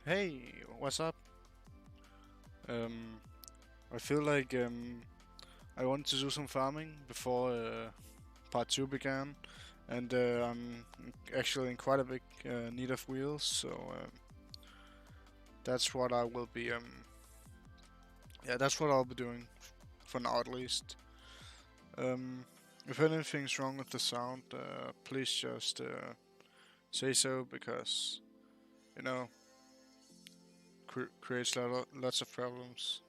Hey, what's up? Um, I feel like I wanted to do some farming before part 2 began, and I'm actually in quite a big need of wheels, so that's what I will be yeah, that's what I'll be doing for now at least. Um, if anything's wrong with the sound, please just say so because you know creates lots of problems.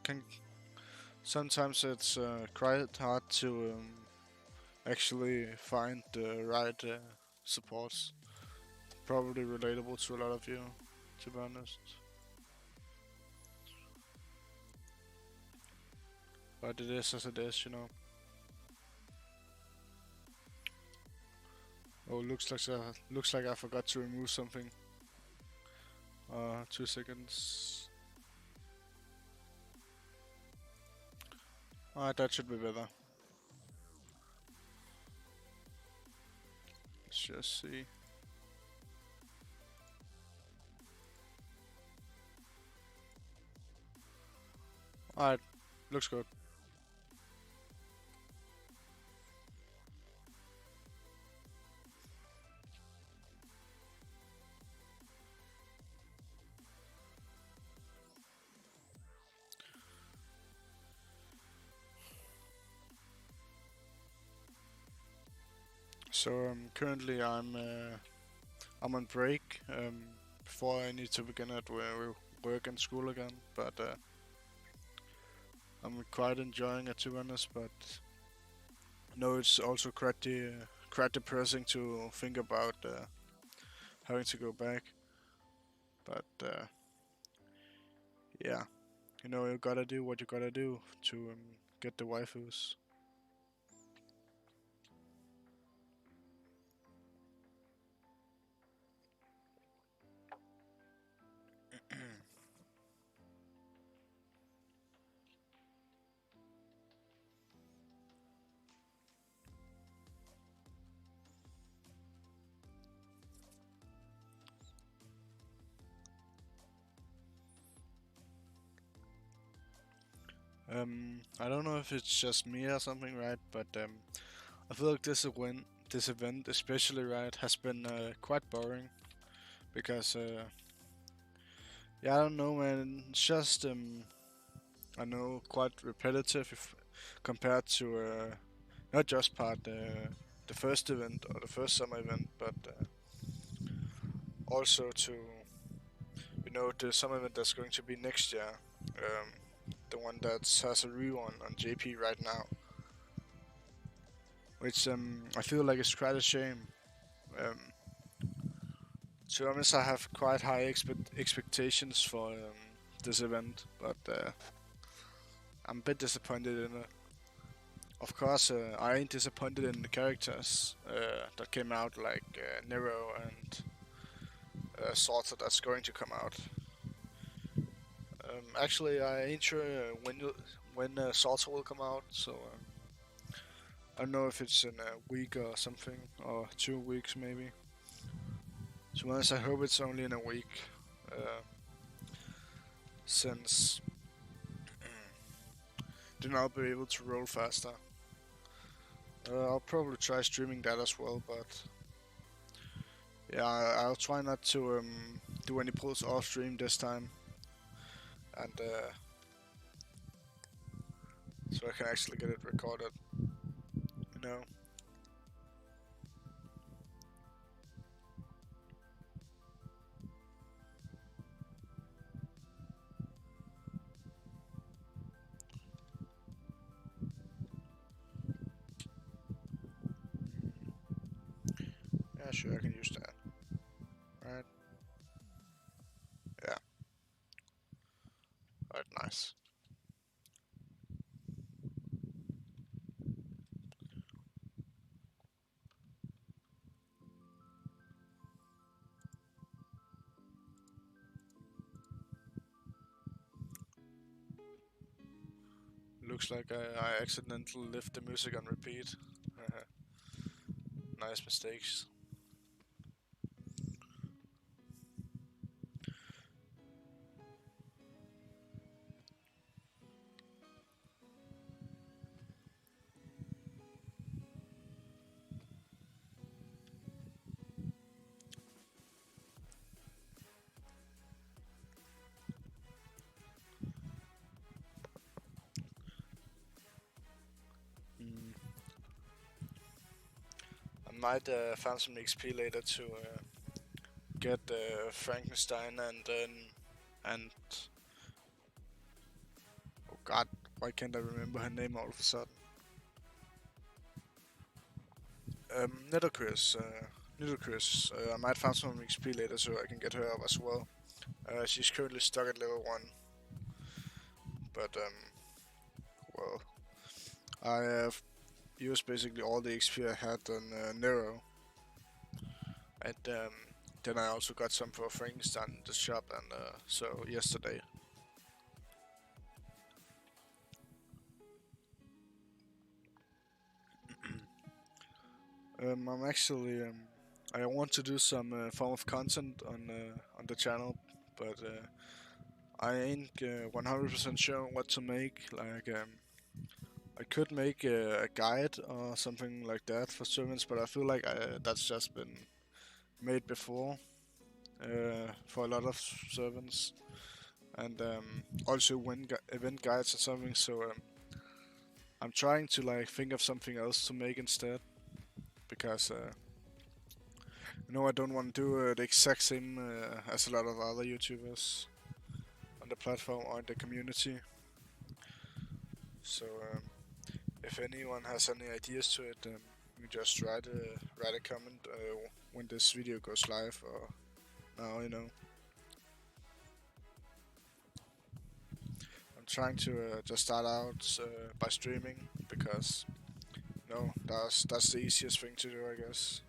Can Sometimes it's quite hard to actually find the right supports. Probably relatable to a lot of you, to be honest. But it is as it is, you know. Oh, looks like I forgot to remove something. 2 seconds. Alright, that should be better. Let's just see. Alright, looks good. So currently I'm on break before I need to begin at work and school again, but I'm quite enjoying it to be honest. But no, it's also quite depressing to think about having to go back. But yeah, you know, you gotta do what you gotta do to get the waifus. I don't know if it's just me or something, right? But I feel like this event, especially, right, has been quite boring because yeah, I don't know, man. It's just I know quite repetitive if compared to not just part the first event or the first summer event, but also to the summer event that's going to be next year, the one that has a rerun on JP right now, which I feel like is quite a shame. Um, to be honest, I have quite high expectations for this event, but I'm a bit disappointed in it. Of course, I ain't disappointed in the characters that came out, like Nero and Sorta that's going to come out. Actually, I ain't sure when Salsa will come out, so I don't know if it's in a week or something, or 2 weeks maybe. To be honest, I hope it's only in a week, uh, since then I'll be able to roll faster. I'll probably try streaming that as well, but yeah, I'll try not to do any pulls off stream this time, and so I can actually get it recorded. You know. Yeah, sure, I can use that. Right? Yeah. Right. Nice. Looks like I accidentally left the music on repeat. nice mistakes. Mm. I might find some XP later to get Frankenstein and oh god, why can't I remember her name all of a sudden? Nidocris. Nidocris. I might find some XP later so I can get her up as well. She's currently stuck at level 1, but well, I have used basically all the XP I had on Nero, and then I also got some for Frankenstein in the shop, and so yesterday. I'm actually I want to do some form of content on the channel, but I ain't 100% sure what to make. Like I could make a guide or something like that for servants, but I feel like that's just been made before for a lot of servants, and also event guides or something. So I'm trying to like think of something else to make instead, because I don't want to do the exact same as a lot of other YouTubers on the platform or in the community. So if anyone has any ideas to it, you just write a comment when this video goes live or now. I'm trying to just start out by streaming, because that's the easiest thing to do, I guess.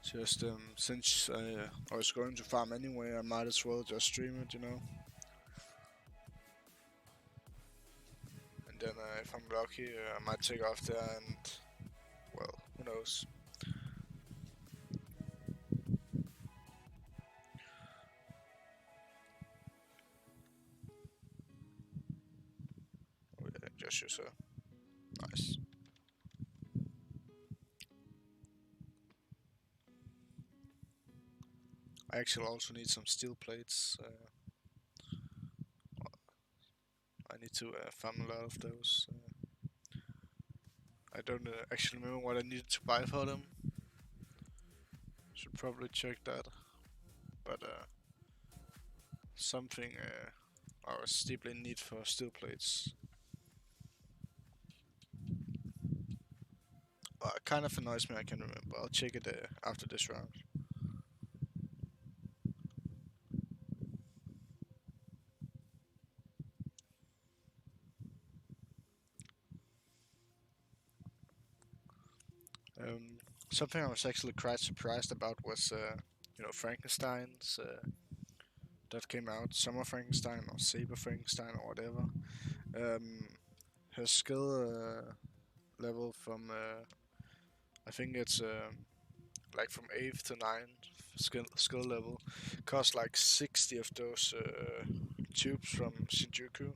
Just since I was going to farm anyway, I might as well just stream it. And then if I'm lucky, I might take off there, and well, who knows. Oh yeah, just use her. Nice. I actually also need some steel plates. I need to farm a lot of those. I don't actually remember what I needed to buy for them. Should probably check that. But something I was deeply in need for steel plates. It kind of annoys me, I can remember. I'll check it after this round. Something I was actually quite surprised about was, Frankenstein's that came out, Summer Frankenstein or Saber Frankenstein or whatever. Her skill level from, I think it's like from 8th to 9th skill level, cost like 60 of those tubes from Shinjuku,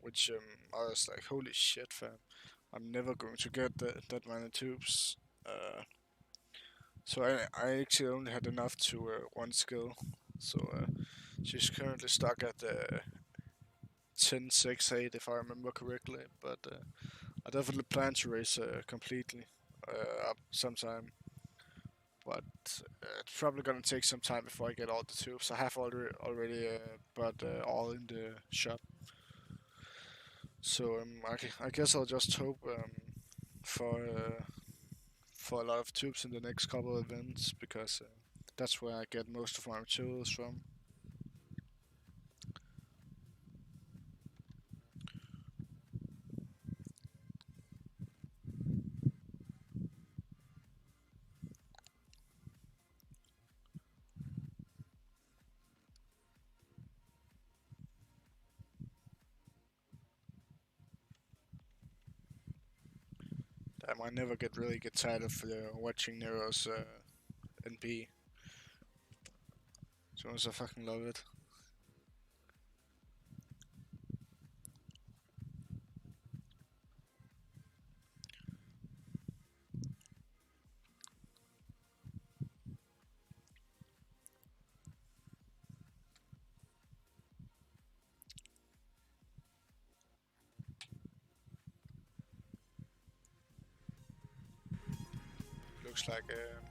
which I was like, holy shit, fam. I'm never going to get that many tubes. So I actually only had enough to one skill. So she's currently stuck at 10-6-8 if I remember correctly. But I definitely plan to race completely up sometime. But it's probably gonna take some time before I get all the tubes. I have already bought all in the shop. So I guess I'll just hope for uh, for a lot of tubes in the next couple of events, because that's where I get most of my materials from. I might never really get tired of watching Nero's NP. So I fucking love it. Looks like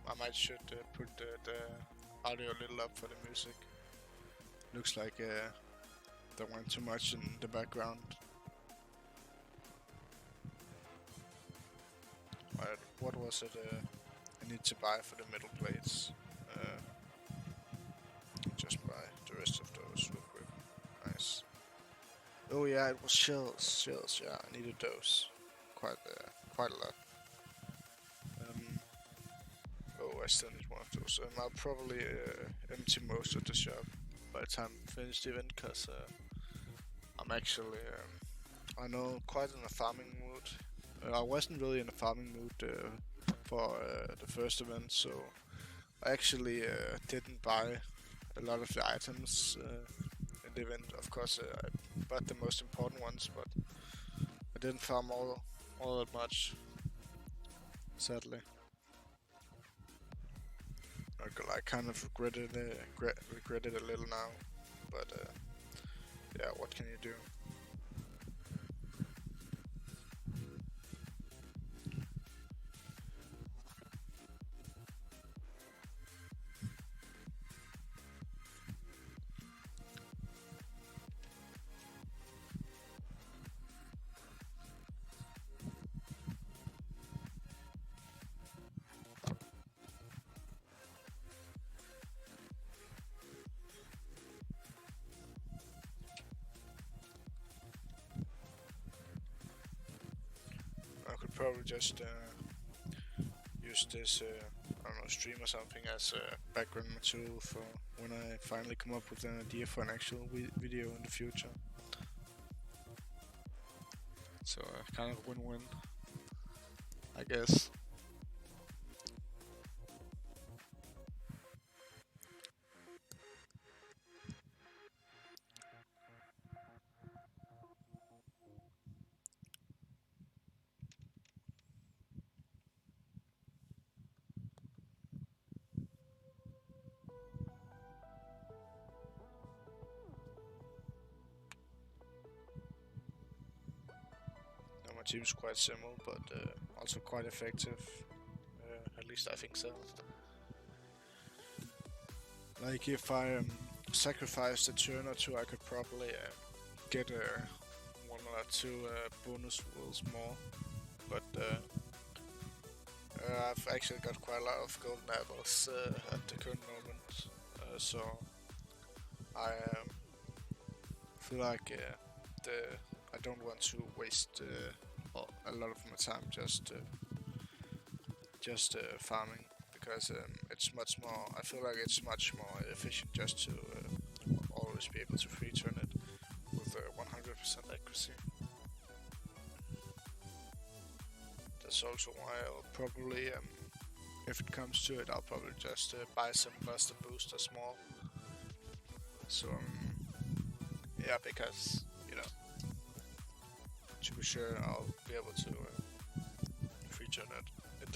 I might should put the audio a little up for the music. Looks like there went too much in the background. Alright, what was it I need to buy for the middle plates? Just buy the rest of those real quick. Nice. Oh yeah, it was shells. Yeah, I needed those quite a lot. Oh, I still need one of those. I'll probably empty most of the shop by the time I finish the event, cause I'm actually I know quite in a farming mood. I wasn't really in a farming mood for the first event, so I actually didn't buy a lot of the items in the event. Of course, I bought the most important ones, but I didn't farm all that much, sadly. I kind of regret it a little now, but yeah, what can you do? I could probably just use this, I don't know, stream or something as a background material for when I finally come up with an idea for an actual video in the future. So kind of win-win, I guess. My team is quite simple, but also quite effective. At least I think so. Like if I sacrificed a turn or two, I could probably get one or two bonus wheels more. But I've actually got quite a lot of golden apples at the current moment, so I feel like I don't want to waste a lot of my time just farming, because it's much more. I feel like it's much more efficient just to always be able to free turn it with 100% accuracy. That's also why I'll probably, if it comes to it, I'll probably just buy some buster boosters more. So yeah, because you know, to be sure I'll be able to free turn it. It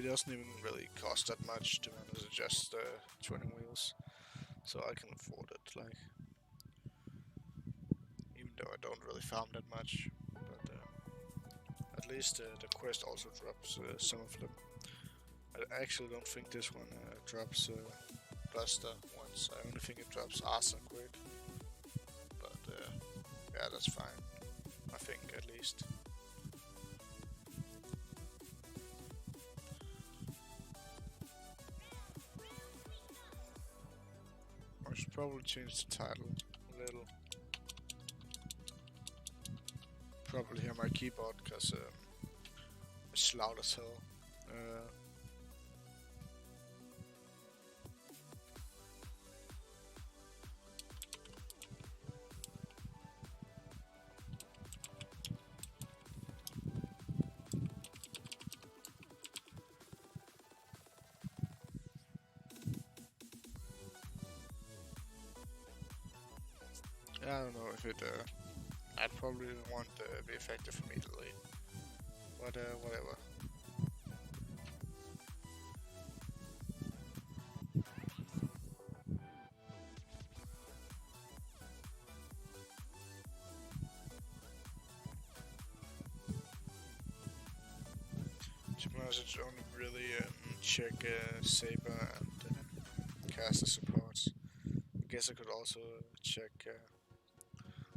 doesn't even really cost that much to manage just 20 wheels, so I can afford it. Like, even though I don't really farm that much, but at least the quest also drops some of them. I actually don't think this one drops Buster once. I only think it drops Arsenic, but yeah, that's fine. I think at least. I should probably change the title a little. Probably hear my keyboard because it's loud as hell. Yeah, I don't know if it. I'd probably want be effective immediately, but whatever. To be honest, it's only really check Saber and caster supports. I guess I could also check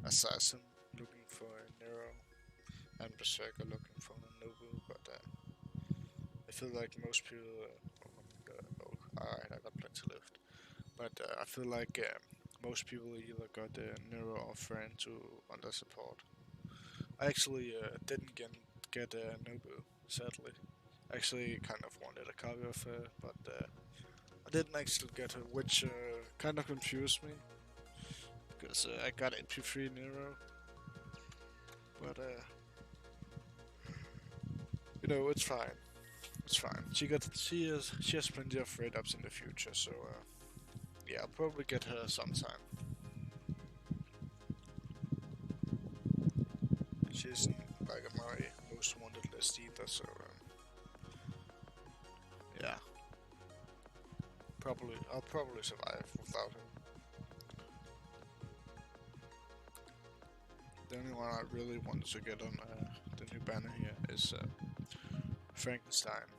Assassin looking for a Nero and Berserker looking for a Nobu, but I feel like most people. Alright, I got plenty left. But I feel like most people either got Nero or Friend to under support. I actually didn't get Nobu, sadly. Actually, kind of wanted a copy of her, but I didn't actually get her, which kind of confused me because I got MP3 Nero, but you know, it's fine. It's fine. She has plenty of raid ups in the future, so yeah, I'll probably get her sometime. She isn't like my most wanted list either, so yeah, I'll probably survive without her. The only one I really wanted to get on the new banner here is Frankenstein.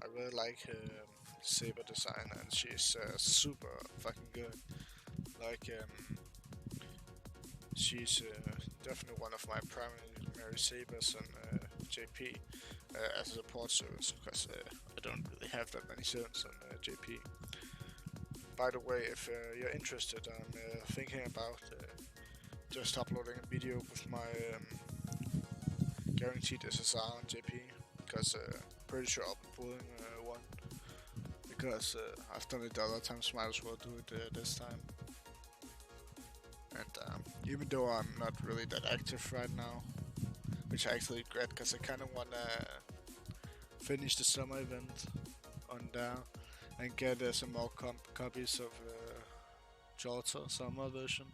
I really like her saber design, and she's super fucking good. Like, she's definitely one of my primary sabers on JP as a support service, because I don't really have that many servants on JP. By the way, if you're interested, I'm thinking about just uploading a video with my guaranteed SSR on JP, because pretty sure I'll be pulling one, because I've done it the other times, might as well do it this time. And even though I'm not really that active right now, which I actually regret, because I kind of want to finish the summer event on there and get some more copies of Jolter summer version.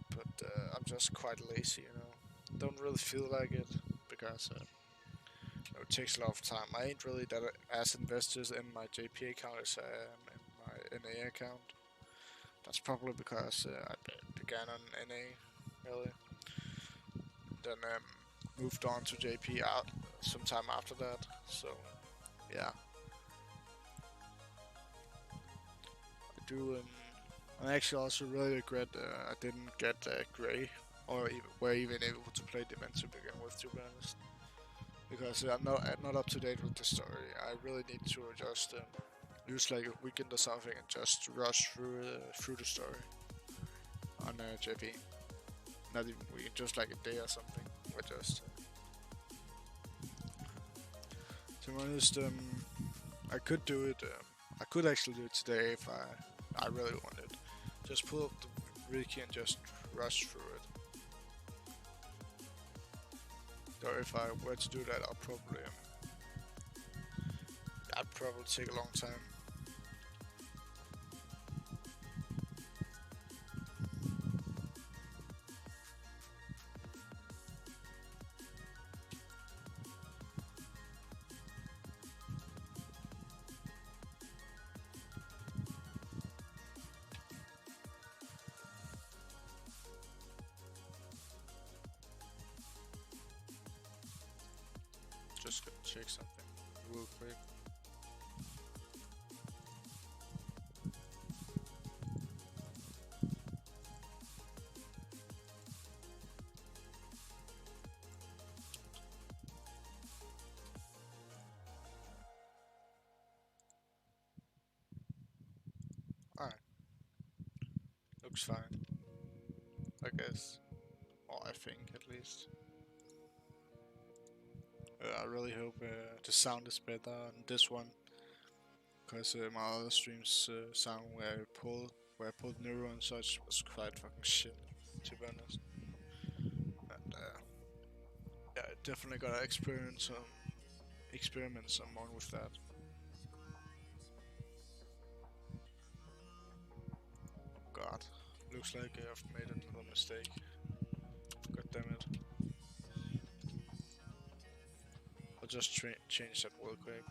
But I'm just quite lazy, you know. Don't really feel like it, because it takes a lot of time. I ain't really that as invested in my JP account as I am in my NA account. That's probably because I began on NA, really. Then moved on to JP sometime after that, so yeah. I do, I actually also really regret I didn't get Grey, or were even able to play the event to begin with, to be honest. Because I'm not up to date with the story. I really need to just use like a weekend or something and just rush through the story on JP. Not even weekend, just like a day or something. But just to be honest, I could do it. I could actually do it today if I really wanted. Just pull up the wiki and just rush through it. Or if I were to do that, I'd probably take a long time. Just gonna check something real quick. Alright, looks fine, I guess. Or I think, at least. I really hope the sound is better on this one, because my other streams sound where I pulled Neuro and such was quite fucking shit, to be honest. And yeah, I definitely gotta experiment some more with that. looks like I've made another mistake. God damn it. I'll just change that real quick.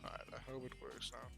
Alright, I hope it works now.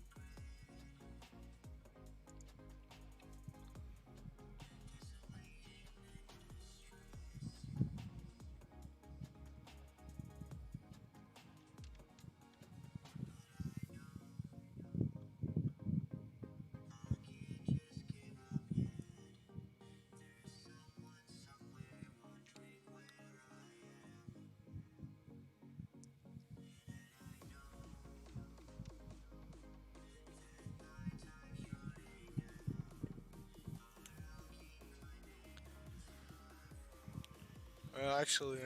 Actually,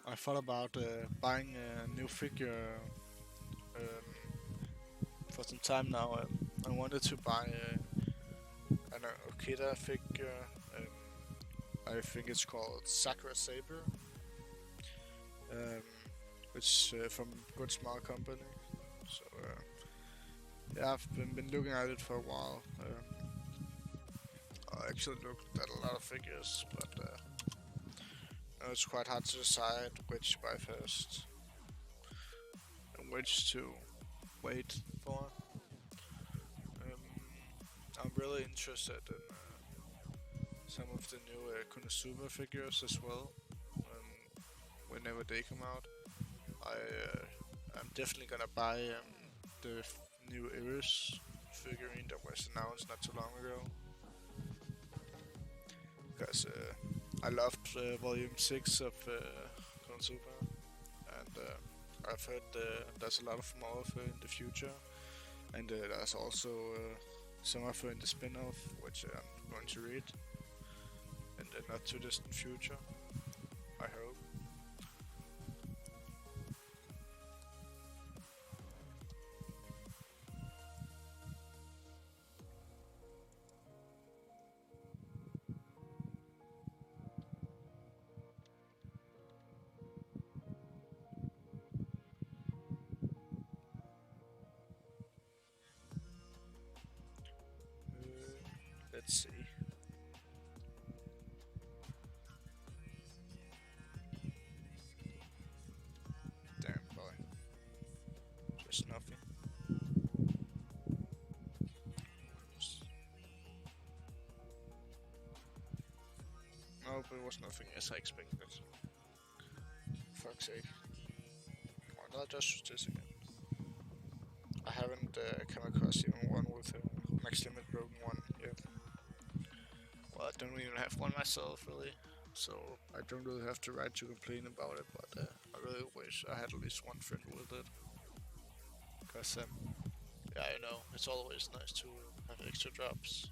I thought about buying a new figure for some time now. I wanted to buy an Okita figure. I think it's called Sakura Saber, um, which from Good Smart Company. So yeah, I've been looking at it for a while. I actually looked at a lot of figures, but it's quite hard to decide which to buy first and which to wait for. I'm really interested in some of the new Konosuba figures as well. Whenever they come out, I'm definitely gonna buy the new Iris figurine that was announced not too long ago, because I loved Volume 6 of Konosuba, and I've heard there's a lot of more of her in the future, and there's also some of her in the spin-off, which I'm going to read in the not too distant future, I hope. Let's see. Damn boy. Just nothing. No, but it was nothing as I expected. Fuck's sake. Why not just use this again? I haven't come across even one with a max limit broken one yet. Well, I don't even have one myself, really. So I don't really have the right to complain about it, but I really wish I had at least one friend with it. Because, yeah, I know, it's always nice to have extra drops.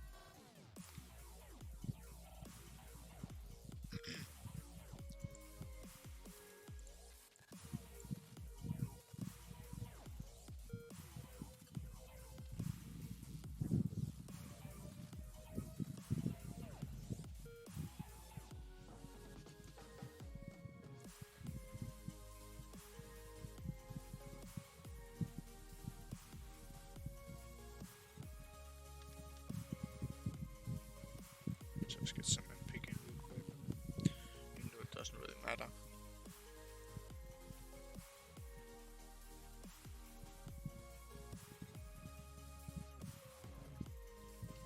Just get some picking real quick, even though it doesn't really matter.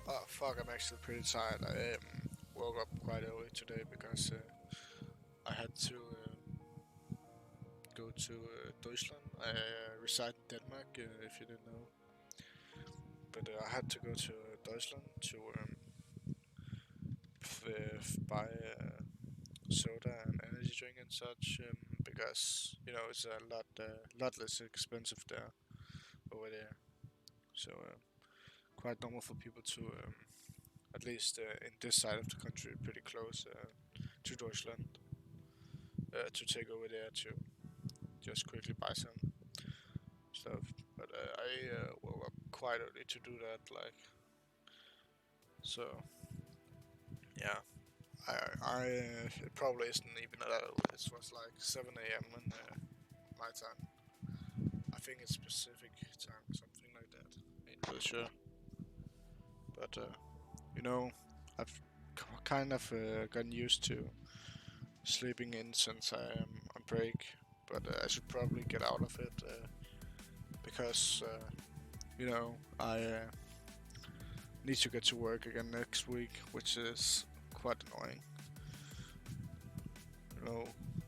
Oh fuck, I'm actually pretty tired. I woke up quite early today because I had to go to Deutschland. I reside in Denmark, if you didn't know. But I had to go to Deutschland to buy soda and energy drink and such, because you know it's a lot less expensive there over there. So quite normal for people to, at least in this side of the country, pretty close to Deutschland, to take over there to just quickly buy some stuff. But I woke up quite early to do that, like, so yeah. it probably isn't even that early. It was like 7 a.m. in my time. I think it's Pacific time, something like that. Ain't really sure. But you know, I've kind of gotten used to sleeping in since I am on break. But I should probably get out of it because I need to get to work again next week, which is quite annoying.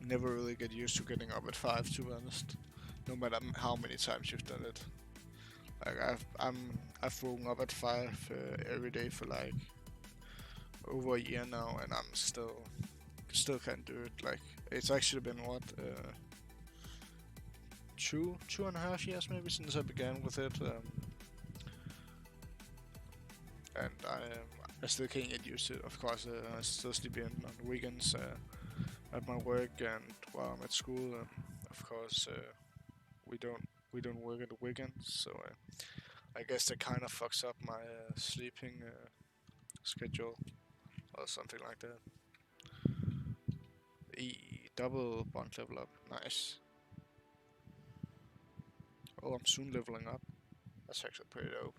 Never really get used to getting up at 5, to be honest. No matter how many times you've done it. Like I've woken up at 5 every day for like over a year now, and I'm still can't do it. Like it's actually been what 2.5 years maybe since I began with it, and I still can't get used to it. Of course, I still sleep in on the weekends at my work and while I'm at school, and of course we don't work at the weekends, so I guess that kind of fucks up my sleeping schedule or something like that. Double bond level up, nice. Oh, I'm soon leveling up. That's actually pretty dope.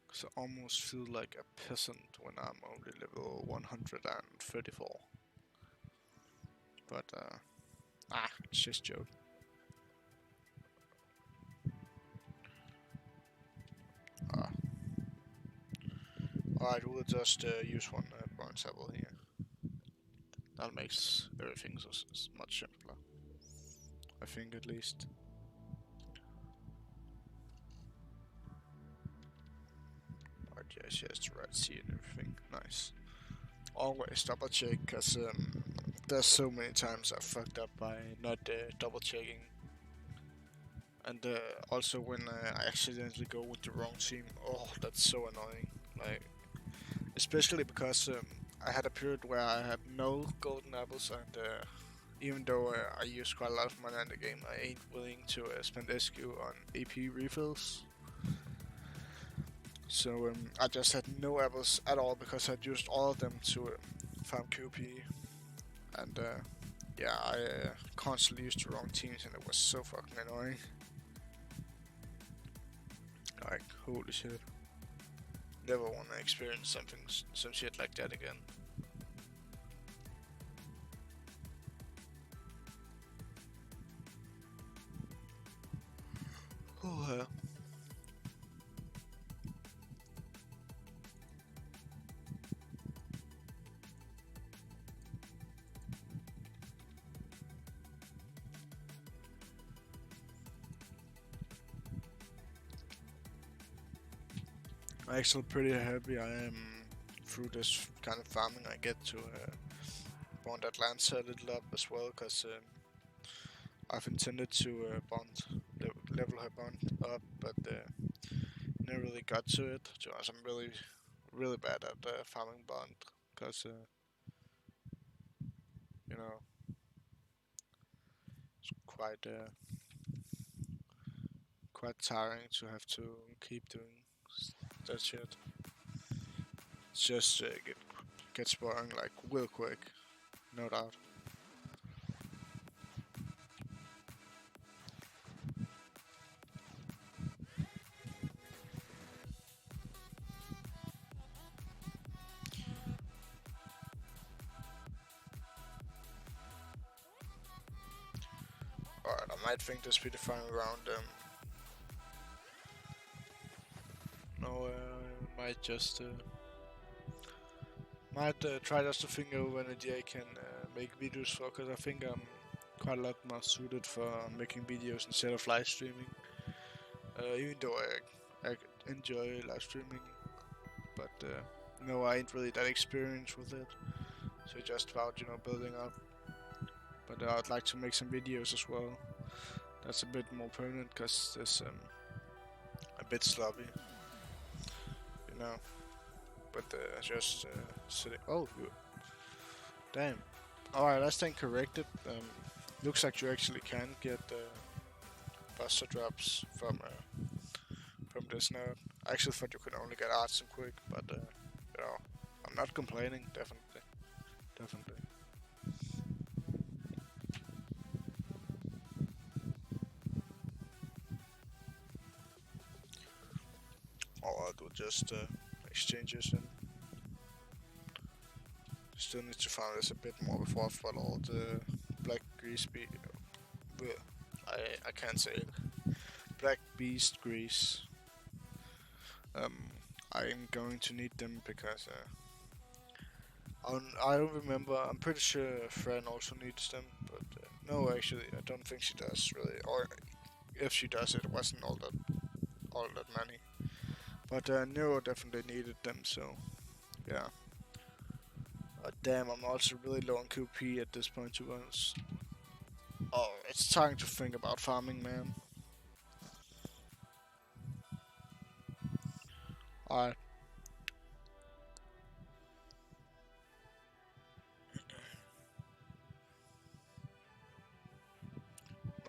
Cause I almost feel like a peasant when I'm only level 134. But it's just a joke. Alright, we'll just use one bronze apple here. That makes everything so much simpler. I think, at least. Alright, yes, she has the right seed and everything. Nice. Always double check, cause there's so many times I fucked up by not double checking. And also when I accidentally go with the wrong team, oh, that's so annoying. Like, especially because I had a period where I had no golden apples, and even though I use quite a lot of money in the game, I ain't willing to spend SQ on AP refills. So I just had no apples at all because I'd used all of them to farm QP. And yeah, I constantly used the wrong teams, and it was so fucking annoying. Like, holy shit. Never wanna experience some shit like that again. Oh, I'm actually pretty happy I am through this kind of farming. I get to bond Atlanta a little up as well, because I've intended to level her bond up, but never really got to it. So I'm really bad at farming bond, because you know it's quite tiring to have to keep doing that shit. It's just gets boring like real quick, no doubt. Alright, I might think this be the final round. No, might just try just to think of an idea I can make videos for, because I think I'm quite a lot more suited for making videos instead of live streaming. Even though I enjoy live streaming, but no, I ain't really that experienced with it. So just about building up. But I'd like to make some videos as well. That's a bit more permanent, because this a bit sloppy, you know. But just sitting. Oh, damn. Alright, I stand corrected. Looks like you actually can get buster drops from this node. I actually thought you could only get arts and quick, but you know, I'm not complaining. Definitely, definitely. Or I'll do just exchanges and still need to find this a bit more before I follow all the black grease I can't say it. Black beast grease. I'm going to need them because I don't remember. I'm pretty sure Fran also needs them, but no, actually, I don't think she does really. Or if she does, it wasn't all that many. But Nero definitely needed them, so yeah. Damn, I'm also really low on QP at this point, to be honest. Oh, it's time to think about farming, man. Alright.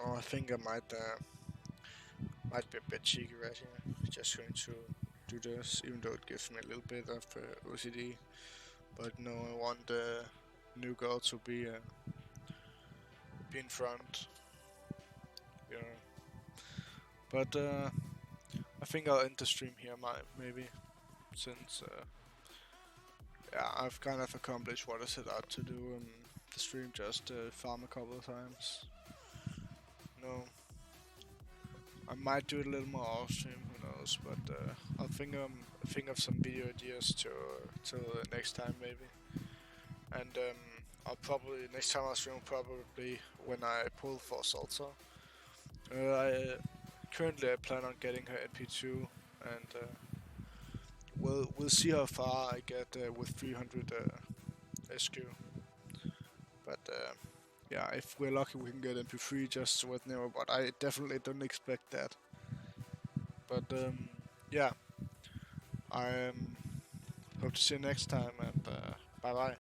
Oh, I think I might be a bit cheeky right here. Just going to do this, even though it gives me a little bit of OCD. But no, I want the new girl to be in front, you know. But I think I'll end the stream here, maybe, since yeah, I've kind of accomplished what I set out to do in the stream. Just farm a couple of times. No, I might do it a little more off stream. Who knows? But I'll think of some video ideas till next time maybe. And I'll probably next time I stream probably when I pull for Salsa. I currently I plan on getting her NP2, and we'll see how far I get with 300 SQ. But yeah, if we're lucky, we can get NP3 just with Nero. But I definitely don't expect that. But yeah, I hope to see you next time, and bye bye.